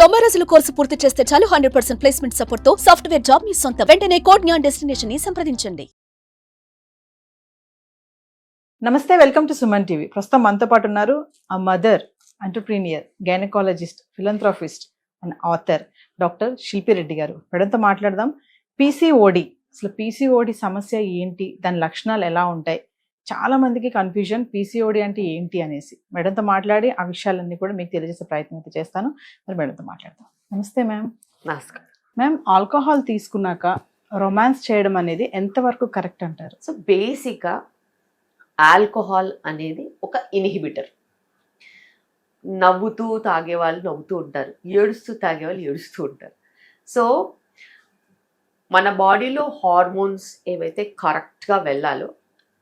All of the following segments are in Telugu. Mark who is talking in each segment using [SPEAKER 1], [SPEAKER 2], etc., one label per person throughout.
[SPEAKER 1] 90 రోజుల కోర్సు పూర్తి చేస్తే చాలు 100% ప్లేస్మెంట్ సపోర్ట్ తో సాఫ్ట్వేర్ జాబ్ మీ సొంతం. వెంటనే కోడ్ జ్ఞాన్ డెస్టినేషన్ ని సంప్రదించండి.
[SPEAKER 2] నమస్తే, వెల్కమ్ టు సుమన్ టీవీ. ప్రస్తుతం మనతో పాటు ఉన్నారు ఆ mother, entrepreneur, gynaecologist, philanthropist and author doctor Shilpi Reddy గారు. మేడంతో మాట్లాడదాం. పీసీఓడి, అసలు పీసీఓడి సమస్య ఏంటి, దాని లక్షణాలు ఎలా ఉంటాయి? చాలా మందికి కన్ఫ్యూజన్, పీసీఓడి అంటే ఏంటి అనేసి. మేడంతో మాట్లాడి ఆ విషయాలన్నీ కూడా మీకు తెలియజేసే ప్రయత్నం అయితే చేస్తాను. మరి మేడంతో మాట్లాడదాం. నమస్తే మ్యామ్.
[SPEAKER 3] నమస్కారం
[SPEAKER 2] మ్యామ్, ఆల్కహాల్ తీసుకున్నాక రొమాన్స్ చేయడం అనేది ఎంతవరకు కరెక్ట్ అంటారు?
[SPEAKER 3] సో బేసిక్గా ఆల్కహాల్ అనేది ఒక ఇన్హిబిటర్. నవ్వుతూ తాగేవాళ్ళు నవ్వుతూ ఉంటారు, ఏడుస్తూ తాగేవాళ్ళు ఏడుస్తూ ఉంటారు. సో మన బాడీలో హార్మోన్స్ ఏవైతే కరెక్ట్గా వెళ్ళాలో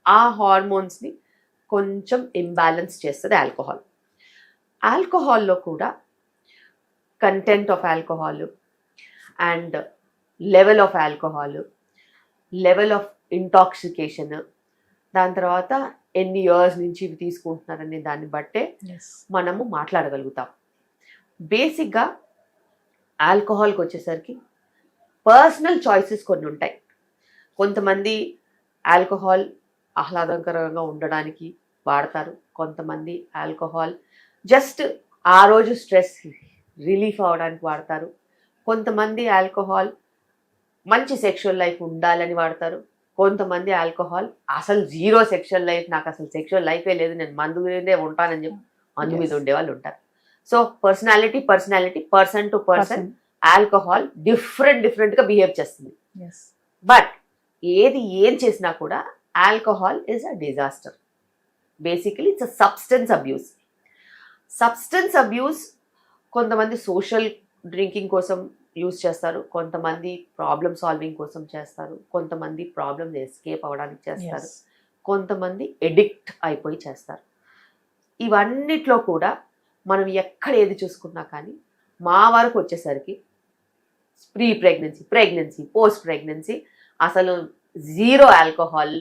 [SPEAKER 3] ఆ హార్మోన్స్ని కొంచెం ఇంబ్యాలెన్స్ చేస్తుంది ఆల్కహాల్. ఆల్కహాల్లో కూడా content of alcohol and level of alcohol, level of intoxication, దాని తర్వాత ఎన్ని ఇయర్స్ నుంచి ఇవి తీసుకుంటున్నారనే దాన్ని బట్టే మనము మాట్లాడగలుగుతాం. బేసిక్గా ఆల్కహాల్కి వచ్చేసరికి పర్సనల్ చాయిసెస్ కొన్ని ఉంటాయి. కొంతమంది ఆల్కహాల్ ఆహ్లాదకరంగా ఉండడానికి వాడతారు, కొంతమంది ఆల్కహాల్ జస్ట్ ఆ రోజు స్ట్రెస్ రిలీఫ్ అవ్వడానికి వాడతారు, కొంతమంది ఆల్కహాల్ మంచి సెక్షువల్ లైఫ్ ఉండాలని వాడతారు, కొంతమంది ఆల్కహాల్ అసలు జీరో సెక్షువల్ లైఫ్, నాకు అసలు సెక్షువల్ లైఫే లేదు, నేను మందు మీదే ఉంటానని చెప్పి మందు మీద ఉండేవాళ్ళు ఉంటారు. So person to person alcohol డిఫరెంట్గా బిహేవ్ చేస్తుంది. బట్ ఏం చేసినా కూడా alcohol is a disaster. Basically it's a substance abuse. కొంతమంది సోషల్ డ్రింకింగ్ కోసం యూజ్ చేస్తారు, కొంతమంది ప్రాబ్లమ్ సాల్వింగ్ కోసం చేస్తారు, కొంతమంది ప్రాబ్లమ్ ఎస్కేప్ అవ్వడానికి చేస్తారు, కొంతమంది ఎడిక్ట్ అయిపోయి చేస్తారు. ఇవన్నిట్లో కూడా మనం ఎక్కడ ఏది చూసుకున్నా కానీ మా వరకు వచ్చేసరికి ప్రీ ప్రెగ్నెన్సీ, పోస్ట్ ప్రెగ్నెన్సీ అసలు జీరో ఆల్కహాల్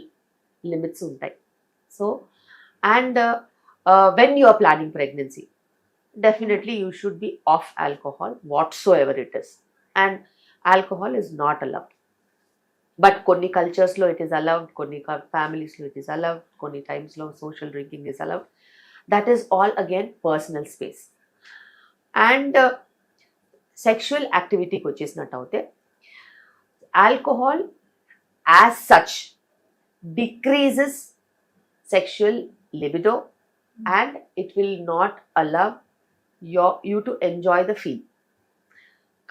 [SPEAKER 3] లిమిట్స్ ఉంటాయి. So and when you are planning pregnancy, definitely you should be off alcohol whatsoever it is, and alcohol is not allowed. But konni cultures lo it is allowed, konni families lo it is allowed, konni times lo social drinking is allowed. That is all again personal space. And sexual activity ko chesinattaute alcohol as such decreases sexual libido and it will not allow you to enjoy the feel.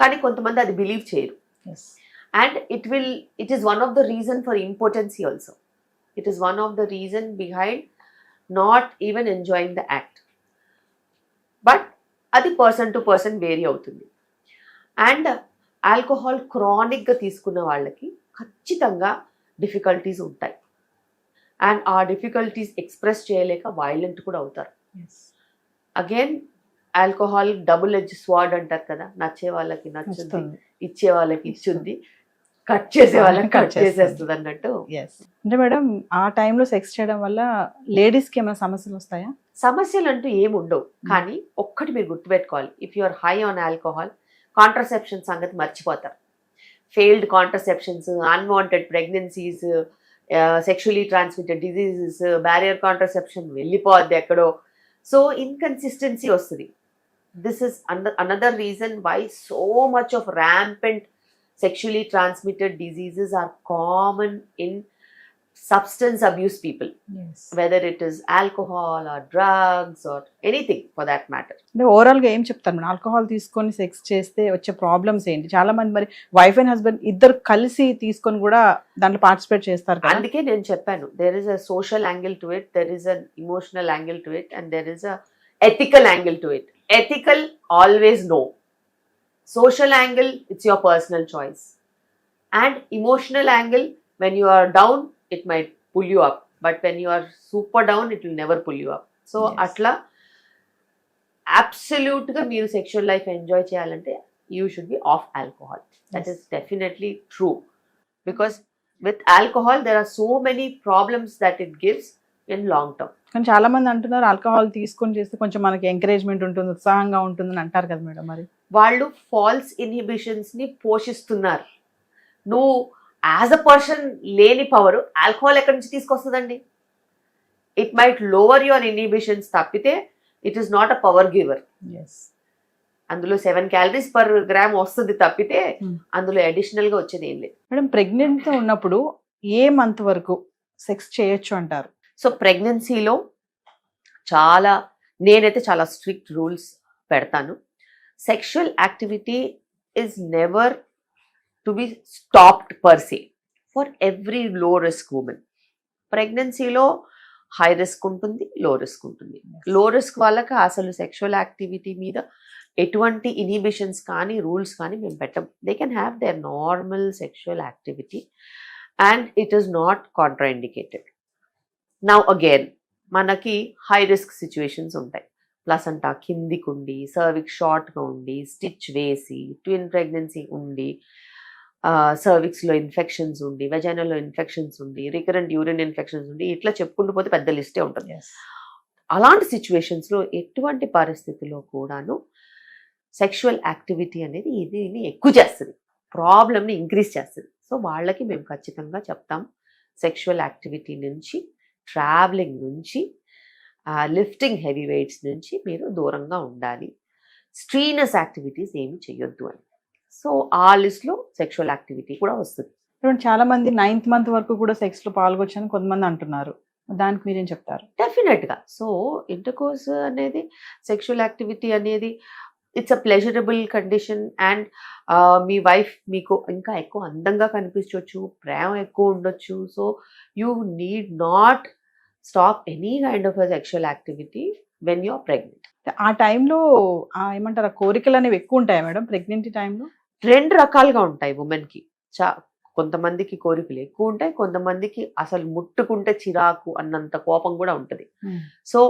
[SPEAKER 3] కానీ కొంతమంది అది బిలీవ్ చేయరు. And it is one of the reason for impotency also. It is one of the reason behind not even enjoying the act. But అది పర్సన్ టు పర్సన్ వేరీ అవుతుంది. అండ్ ఆల్కహాల్ క్రానిక్గా తీసుకున్న వాళ్ళకి ఖచ్చితంగా డిఫికల్టీస్ ఉంటాయి. అండ్ ఆ డిఫికల్టీస్ ఎక్స్ప్రెస్ చేయలేక వైలెంట్ కూడా అవుతారు. Again alcohol double edge sword అంటారు కదా, నచ్చే వాళ్ళకి నచ్చుద్ది, ఇచ్చే వాళ్ళకి ఇచ్చుద్ది, కట్ చేసే వాళ్ళకి కట్ చేసేస్తుంది అన్నట్టు.
[SPEAKER 2] అంటే మేడం, ఆ టైంలో సెక్స్ చేయడం వల్ల లేడీస్కి ఏమైనా సమస్యలు వస్తాయా?
[SPEAKER 3] సమస్యలు అంటూ ఏమి ఉండవు, కానీ ఒక్కటి మీరు గుర్తుపెట్టుకోవాలి. If you are high on alcohol, contraception సంగతి మర్చిపోతారు. Failed contraceptions, unwanted pregnancies, sexually transmitted diseases, barrier contraception వెళ్ళిపోద్ది ఎక్కడో. సో ఇన్కన్సిస్టెన్సీ వస్తుంది. This is another reason why so much of rampant sexually transmitted diseases are common in substance abuse people. Whether it is alcohol or drugs or anything for that matter.
[SPEAKER 2] అంటే ఓవరాల్ గా ఏం చెప్తారు మేడం, ఆల్కహాల్ తీసుకొని సెక్స్ చేస్తే వచ్చే ప్రాబ్లమ్స్ ఏంటి? చాలా మంది మరి వైఫ్ అండ్ హస్బెండ్ ఇద్దరు కలిసి తీసుకొని కూడా దాంట్లో పార్టిసిపేట్ చేస్తారు కదా.
[SPEAKER 3] అందుకే నేను చెప్పాను, there is a social angle to it, there is an emotional angle to it, and there is a ethical angle to it. Ethical, always no. Social angle, it's your personal choice. And emotional angle, when you are down, it might pull you up. But when you are super down, it will never pull you up. So, atla, absolute ga meeru sexual life enjoy cheyalante, you should be off alcohol. That is definitely true. Because with alcohol, there are so many problems that it gives in long term.
[SPEAKER 2] కానీ చాలా మంది అంటున్నారు ఆల్కహాల్ తీసుకొని చేస్తే కొంచెం మనకి ఎంకరేజ్మెంట్ ఉంటుంది, ఉత్సాహంగా ఉంటుంది అని అంటారు కదా మేడం. మరి
[SPEAKER 3] వాళ్ళు ఫాల్స్ ఇన్హిబిషన్స్ని పోషిస్తున్నారు. నువ్వు యాజ్ అ పర్సన్ లేని పవర్ ఆల్కహాల్ ఎక్కడి నుంచి తీసుకొస్తుందండి? It might lower your inhibitions తప్పితే it is not a power giver. అందులో 7 calories per gram వస్తుంది తప్పితే అందులో అడిషనల్గా వచ్చేది ఏం లేదు.
[SPEAKER 2] మేడం, ప్రెగ్నెంట్ ఉన్నప్పుడు ఏ మంత్ వరకు సెక్స్ చేయొచ్చు అంటారు?
[SPEAKER 3] సో ప్రెగ్నెన్సీలో నేనైతే చాలా స్ట్రిక్ట్ రూల్స్ పెడతాను. Sexual activity is never to be stopped per say for every లో రిస్క్ ఉమెన్. ప్రెగ్నెన్సీలో హై రిస్క్ ఉంటుంది, లో రిస్క్ ఉంటుంది. లో రిస్క్ వాళ్ళకి అసలు సెక్షువల్ యాక్టివిటీ మీద ఎటువంటి ఇన్హిబిషన్స్ కానీ రూల్స్ కానీ మేము పెట్టం. They can have their normal sexual activity and it is not contraindicated. Now again మనకి హై రిస్క్ సిచ్యువేషన్స్ ఉంటాయి. ప్లసంటా కిందికి ఉండి, సర్విక్స్ షార్ట్గా ఉండి, స్టిచ్ వేసి, ట్విన్ ప్రెగ్నెన్సీ ఉండి, సర్విక్స్లో ఇన్ఫెక్షన్స్ ఉండి, వెజైనాలో ఇన్ఫెక్షన్స్ ఉండి, రికరెంట్ యూరిన్ ఇన్ఫెక్షన్స్ ఉండి, ఇట్లా చెప్పుకుంటూ పోతే పెద్ద లిస్టే ఉంటుంది. అలాంటి సిచ్యువేషన్స్లో ఎటువంటి పరిస్థితుల్లో కూడాను సెక్షువల్ యాక్టివిటీ అనేది ఇది ఎక్కువ చేస్తుంది, ప్రాబ్లమ్ని ఇంక్రీజ్ చేస్తుంది. సో వాళ్ళకి మేము ఖచ్చితంగా చెప్తాం, సెక్షువల్ యాక్టివిటీ నుంచి, ట్రావెలింగ్ నుంచి, లిఫ్టింగ్ హెవీ వెయిట్స్ నుంచి మీరు దూరంగా ఉండాలి, స్ట్రీనస్ యాక్టివిటీస్ ఏమి చేయొద్దు అని. సో ఆ లిస్ట్లో సెక్షువల్ యాక్టివిటీ కూడా వస్తుంది.
[SPEAKER 2] చాలా మంది 9th month వరకు కూడా సెక్స్ లో పాల్గొచ్చని కొంతమంది అంటున్నారు, దానికి మీరేం చెప్తారు?
[SPEAKER 3] డెఫినెట్గా. సో ఇంటర్కోర్స్ అనేది, సెక్షువల్ యాక్టివిటీ అనేది it's a pleasurable condition. And మీ వైఫ్ మీకు ఇంకా ఎక్కువ అందంగా కనిపించవచ్చు, ప్రేమ ఎక్కువ ఉండొచ్చు. So you need not stop any kind of sexual activity when you are pregnant.
[SPEAKER 2] ఆ టైంలో ఏమంటారు, కోరికలు అనేవి ఎక్కువ ఉంటాయా మేడం ప్రెగ్నెన్సీ టైంలో?
[SPEAKER 3] 2 రకాలుగా ఉంటాయి ఉమెన్కి. కొంతమందికి కోరికలు ఎక్కువ ఉంటాయి, కొంతమందికి అసలు ముట్టుకుంటే చిరాకు అన్నంత కోపం కూడా ఉంటుంది. సో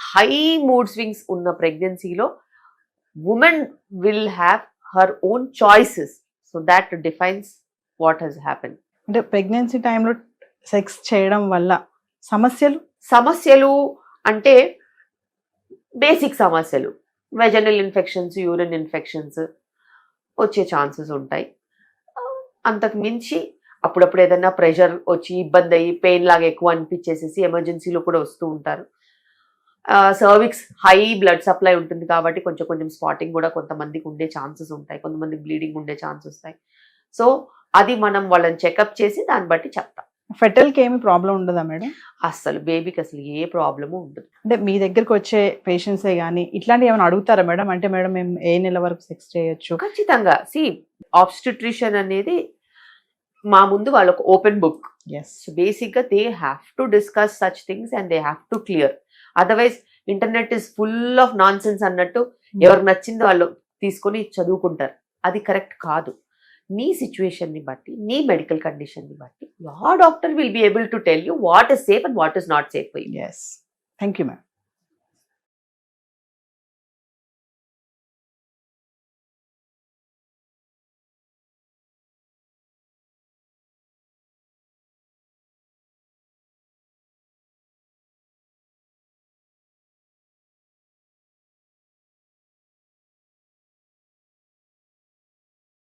[SPEAKER 3] హై మూడ్ స్వింగ్స్ ఉన్న ప్రెగ్నెన్సీలో women will have her own choices. So that defines what has happen.
[SPEAKER 2] అంటే ప్రెగ్నెన్సీ టైంలో సెక్స్ చేయడం వల్ల
[SPEAKER 3] సమస్యలు అంటే బేసిక్ సమస్యలు, వెజనల్ ఇన్ఫెక్షన్స్, యూరిన్ ఇన్ఫెక్షన్స్ వచ్చే ఛాన్సెస్ ఉంటాయి. అంతకు మించి అప్పుడప్పుడు ఏదైనా ప్రెషర్ వచ్చి ఇబ్బంది అయ్యి పెయిన్ లాగా ఎక్కువ అనిపించేసేసి ఎమర్జెన్సీలో కూడా వస్తూ ఉంటారు. సర్విక్స్ హై బ్లడ్ సప్లై ఉంటుంది కాబట్టి కొంచెం స్పాటింగ్ కూడా కొంతమందికి ఉండే ఛాన్సెస్ ఉంటాయి, కొంతమందికి బ్లీడింగ్ ఉండే ఛాన్సెస్ వస్తాయి. సో అది మనం వాళ్ళని చెకప్ చేసి దాన్ని బట్టి చెప్తాం.
[SPEAKER 2] ఫెటల్కి ఏమి ప్రాబ్లం ఉండదా మేడం?
[SPEAKER 3] అసలు బేబీకి అసలు ఏ ప్రాబ్లము ఉండదు.
[SPEAKER 2] అంటే మీ దగ్గరకు వచ్చే పేషెంట్సే కానీ ఇట్లాంటివి ఏమైనా అడుగుతారా మేడం? అంటే మేడం మేము ఏ నెల వరకు సెక్స్ చేయొచ్చు?
[SPEAKER 3] ఖచ్చితంగా. ఆబ్స్టిట్రిషన్ అనేది మా ముందు వాళ్ళకు ఓపెన్ బుక్. సో బేసిక్గా they have to discuss such things and they have to clear. Otherwise internet is full of non sense అన్నట్టు ఎవరికి నచ్చింది వాళ్ళు తీసుకొని చదువుకుంటారు. అది కరెక్ట్ కాదు. నీ సిచ్యువేషన్ని బట్టి, నీ మెడికల్ కండిషన్ని బట్టి your doctor will be able to tell you what is safe and what is not safe for you.
[SPEAKER 2] Yes. Thank you, ma'am.